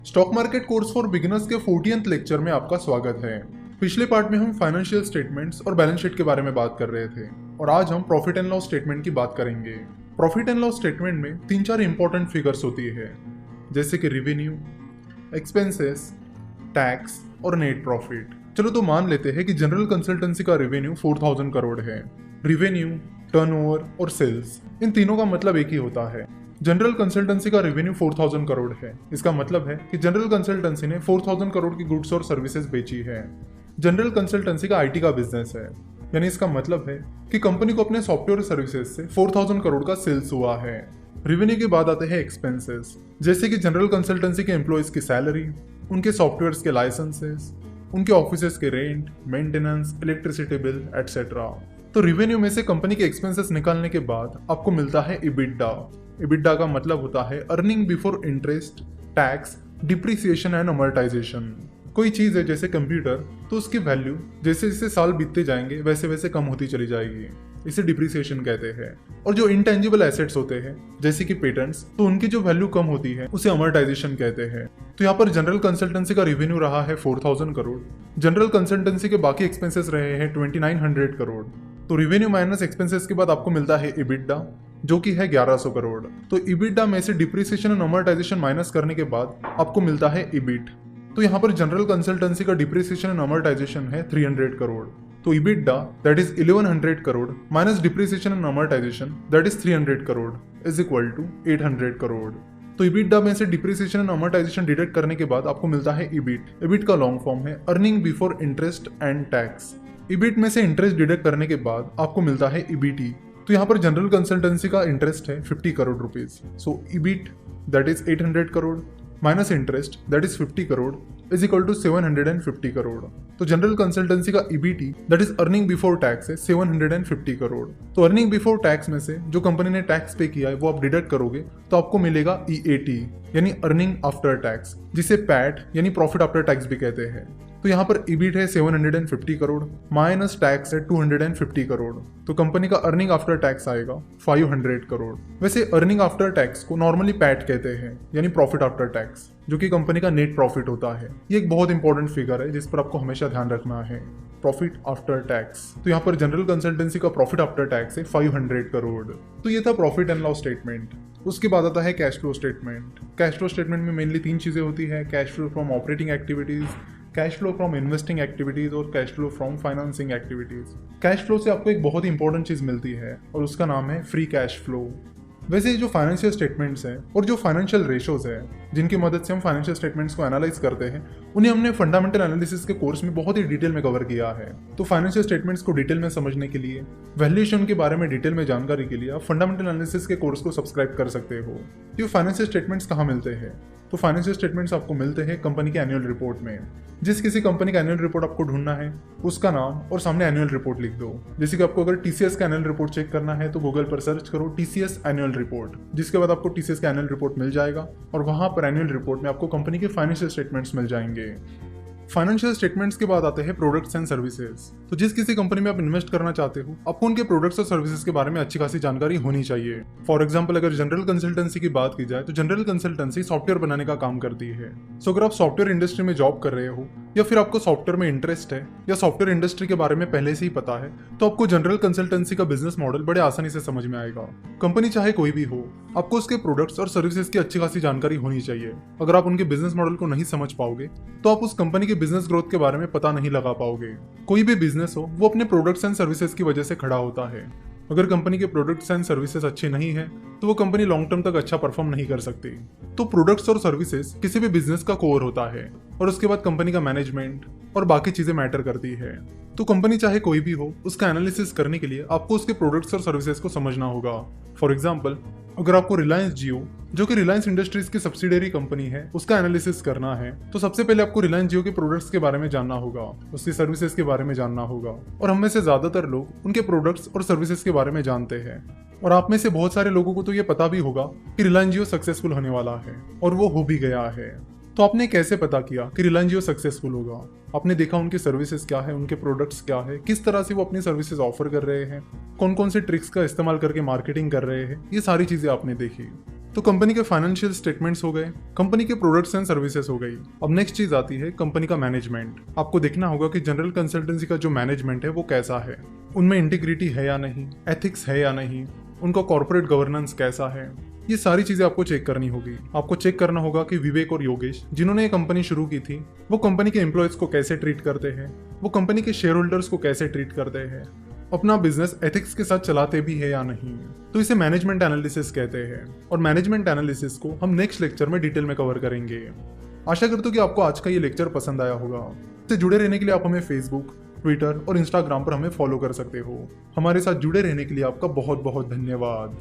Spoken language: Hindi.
Stock market course for beginners के 40th लेक्चर में आपका स्वागत है। पिछले पार्ट में हम फाइनेंशियल स्टेटमेंट्स और बैलेंस शीट के बारे में बात कर रहे थे और आज हम प्रॉफिट एंड लॉस स्टेटमेंट की बात करेंगे। प्रॉफिट एंड लॉस स्टेटमेंट में 3-4 इंपॉर्टेंट फिगर्स होती है, जैसे कि रेवेन्यू, एक्सपेंसेस, टैक्स और नेट प्रॉफिट। चलो तो मान लेते हैं कि जनरल कंसल्टेंसी का रेवेन्यू 4000 करोड़ है। रेवेन्यू, टर्नओवर और सेल्स, इन तीनों का मतलब एक ही होता है। जनरल कंसल्टेंसी का रेवेन्यू 4000 करोड़ है। इसका मतलब है कि जनरल कंसल्टेंसी ने 4000 करोड़ की गुड्स और सर्विसेज बेची है। जनरल कंसल्टेंसी का आईटी का बिजनेस है, यानी इसका मतलब है कि कंपनी को अपने सॉफ्टवेयर सर्विसेज से 4000 करोड़ का सेल्स हुआ है। रेवेन्यू के बाद आते हैं एक्सपेंसेस, जैसे कि जनरल कंसल्टेंसी के एम्प्लॉयज की सैलरी, उनके सॉफ्टवेयर के लाइसेंसेस, उनके ऑफिसेस के rent, maintenance, electricity bill etcetera. तो रेवेन्यू में से कंपनी के एक्सपेंसेस निकालने के बाद आपको मिलता है इबिडा। इबिडा का मतलब होता है earning before interest, tax, depreciation and amortisation. कोई चीज है जैसे कंप्यूटर, तो उसकी वैल्यू जैसे जैसे साल बीतते जाएंगे वैसे वैसे कम होती चली जाएगी, इसे डिप्रिसिएशन कहते हैं। और जो इंटेंजिबल एसेट्स होते हैं जैसे कि पेटेंट्स, तो उनकी जो वैल्यू कम होती है उसे अमोर्टाइजेशन कहते हैं। तो यहाँ पर जनरल कंसल्टेंसी का रेवेन्यू रहा है 4000 करोड़। जनरल कंसल्टेंसी के बाकी एक्सपेंसेस रहे हैं 2900 करोड़। तो रेवेन्यू माइनस एक्सपेंसेस के बाद आपको मिलता है इबिडा, जो कि है 1100 करोड़। तो इबिडा में से डिप्रिसिएशन और अमोर्टाइजेशन माइनस करने के बाद आपको मिलता है इबिट। तो यहाँ पर जनरल कंसल्टेंसी का डिप्रिसिएशन एंड अमोर्टाइजेशन है 300 करोड़। तो EBITDA that is 1100 crore minus depreciation and amortisation that is 300 crore is equal to 800 crore. तो इबिडा में से डिप्रिसिएशन एंड अमोर्टाइजेशन डिडक्ट करने के बाद आपको मिलता है इबिट। इबिट का लॉन्ग फॉर्म है earning before interest and tax. EBIT में से इंटरेस्ट डिडक्ट करने के बाद आपको मिलता है इबीटी। तो यहाँ पर जनरल कंसल्टेंसी का इंटरेस्ट है 50 crore rupees. So EBIT that is 800 crore minus interest that is 50 crore is equal to 750 crore. तो जनरल कंसल्टेंसी का EBT that is earning before tax है 750 करोड़। तो अर्निंग बिफोर टैक्स में से जो कंपनी ने टैक्स पे किया है वो आप डिडक्ट करोगे तो आपको मिलेगा ईएटी, यानी अर्निंग आफ्टर टैक्स, जिसे पैट यानी प्रॉफिट आफ्टर टैक्स भी कहते हैं। तो यहाँ पर ईबीट है 750 करोड़ माइनस टैक्स है 250 करोड़। तो कंपनी का अर्निंग आफ्टर टैक्स आएगा 500 करोड़। वैसे अर्निंग आफ्टर टैक्स को नॉर्मली पैट कहते हैं, यानी प्रॉफिट आफ्टर टैक्स, जो कि कंपनी का नेट प्रॉफिट होता है। ये एक बहुत इंपॉर्टेंट फिगर है जिस पर आपको हमेशा ध्यान रखना है, प्रॉफिट आफ्टर टैक्स। तो यहाँ पर जनरल कंसल्टेंसी का प्रॉफिट आफ्टर टैक्स है 500 करोड़। तो ये था प्रॉफिट एंड लॉस स्टेटमेंट। उसके बाद आता है cash flow statement. Cash flow statement में मेनली 3 चीजें होती है, cash flow from operating activities, cash flow from investing activities और cash flow from financing activities. Cash flow से आपको एक बहुत ही इंपॉर्टेंट चीज मिलती है और उसका नाम है फ्री कैश फ्लो। वैसे जो फाइनेंशियल स्टेटमेंट्स हैं और जो फाइनेंशियल रेशोज है जिनकी मदद से हम फाइनेंशियल स्टेटमेंट्स को एनालाइज करते हैं, उन्हें हमने फंडामेंटल एनालिसिस के कोर्स में बहुत ही डिटेल में कवर किया है। तो फाइनेंशियल स्टेटमेंट्स को डिटेल में समझने के लिए, वैल्यूएशन के बारे में डिटेल में जानकारी के लिए आप फंडामेंटल एनालिसिस के कोर्स को सब्सक्राइब कर सकते हो। ये फाइनेंशियल स्टेटमेंट्स कहाँ मिलते हैं? तो फाइनेंशियल स्टेटमेंट्स आपको मिलते हैं कंपनी के एनुअल रिपोर्ट में। जिस किसी कंपनी का एनुअल रिपोर्ट आपको ढूंढना है, उसका नाम और सामने एनुअल रिपोर्ट लिख दो। जैसे कि आपको अगर टीसीएस का एनुअल रिपोर्ट चेक करना है तो गूगल पर सर्च करो टीसीएस एनुअल रिपोर्ट, जिसके बाद आपको टीसीएस का एनुअल रिपोर्ट मिल जाएगा और वहां पर एनुअल रिपोर्ट में आपको कंपनी के फाइनेंशियल स्टेटमेंट्स मिल जाएंगे। फाइनेंशियल स्टेटमेंट्स के बाद आते हैं प्रोडक्ट्स एंड सर्विसेज। तो जिस किसी कंपनी में आप इन्वेस्ट करना चाहते हो, आपको उनके प्रोडक्ट्स और सर्विसेज के बारे में अच्छी खासी जानकारी होनी चाहिए। फॉर एग्जांपल, अगर जनरल कंसल्टेंसी की बात की जाए तो जनरल कंसल्टेंसी सॉफ्टवेयर बनाने का काम करती है। सो अगर आप सॉफ्टवेयर इंडस्ट्री में जॉब कर रहे हो या फिर आपको सॉफ्टवेयर में इंटरेस्ट है या सॉफ्टवेयर इंडस्ट्री के बारे में पहले से ही पता है, तो आपको जनरल कंसल्टेंसी का बिजनेस मॉडल बड़े आसानी से समझ में आएगा। कंपनी चाहे कोई भी हो, आपको उसके प्रोडक्ट्स और सर्विसेज की अच्छी खासी जानकारी होनी चाहिए। अगर आप उनके बिजनेस मॉडल को नहीं समझ पाओगे तो आप उस कंपनी के बिजनेस ग्रोथ के बारे में पता नहीं लगा पाओगे। कोई भी बिजनेस हो वो अपने प्रोडक्ट्स एंड सर्विसेज की वजह से खड़ा होता है। अगर कंपनी के प्रोडक्ट्स एंड सर्विसेज अच्छे नहीं है तो वो कंपनी लॉन्ग टर्म तक अच्छा परफॉर्म नहीं कर सकती। तो प्रोडक्ट्स और सर्विसेज किसी भी बिजनेस का कोर होता है और उसके बाद कंपनी का मैनेजमेंट और बाकी चीजें मैटर करती है। तो कंपनी चाहे कोई भी हो, उसका एनालिसिस करने के लिए आपको उसके प्रोडक्ट्स और सर्विसेज को समझना होगा। फॉर एग्जाम्पल, अगर आपको रिलायंस जियो, जो कि रिलायंस इंडस्ट्रीज की सब्सिडियरी कंपनी है, उसका एनालिसिस करना है तो सबसे पहले आपको रिलायंस जियो के प्रोडक्ट्स के बारे में जानना होगा, उसकी सर्विसेज के बारे में जानना होगा। और हम में से ज्यादातर लोग उनके प्रोडक्ट्स और सर्विसेज के बारे में जानते हैं। और आप में से बहुत सारे लोगों को तो ये पता भी होगा कि रिलायंस जियो सक्सेसफुल होने वाला है, और वो हो भी गया है। तो आपने कैसे पता किया कि रिलायंस जियो सक्सेसफुल होगा? आपने देखा उनकी सर्विसेज क्या है, उनके प्रोडक्ट्स क्या है, किस तरह से वो अपनी सर्विसेज ऑफर कर रहे हैं, कौन कौन से ट्रिक्स का इस्तेमाल करके मार्केटिंग कर रहे हैं, ये सारी चीजें आपने देखी। तो कंपनी के फाइनेंशियल स्टेटमेंट्स हो गए, कंपनी के प्रोडक्ट्स एंड सर्विसेज हो गई। अब नेक्स्ट चीज आती है कंपनी का मैनेजमेंट। आपको देखना होगा कि जनरल कंसल्टेंसी का जो मैनेजमेंट है वो कैसा है, उनमें इंटीग्रिटी है या नहीं, एथिक्स है या नहीं, उनका कॉर्पोरेट गवर्नेंस कैसा है। ये सारी चीजें आपको चेक करनी होगी। आपको चेक करना होगा कि विवेक और योगेश जिन्होंने ये कंपनी शुरू की थी वो कंपनी के एम्प्लॉयज को कैसे ट्रीट करते हैं, वो कंपनी के शेयर होल्डर्स को कैसे ट्रीट करते हैं, अपना बिजनेस एथिक्स के साथ चलाते भी है या नहीं। तो इसे मैनेजमेंट एनालिसिस कहते हैं और मैनेजमेंट एनालिसिस को हम नेक्स्ट लेक्चर में डिटेल में कवर करेंगे। आशा करता हूं कि आपको आज का ये लेक्चर पसंद आया होगा। इससे जुड़े रहने के लिए आप हमें फेसबुक, ट्विटर और इंस्टाग्राम पर हमें फॉलो कर सकते हो। हमारे साथ जुड़े रहने के लिए आपका बहुत बहुत धन्यवाद।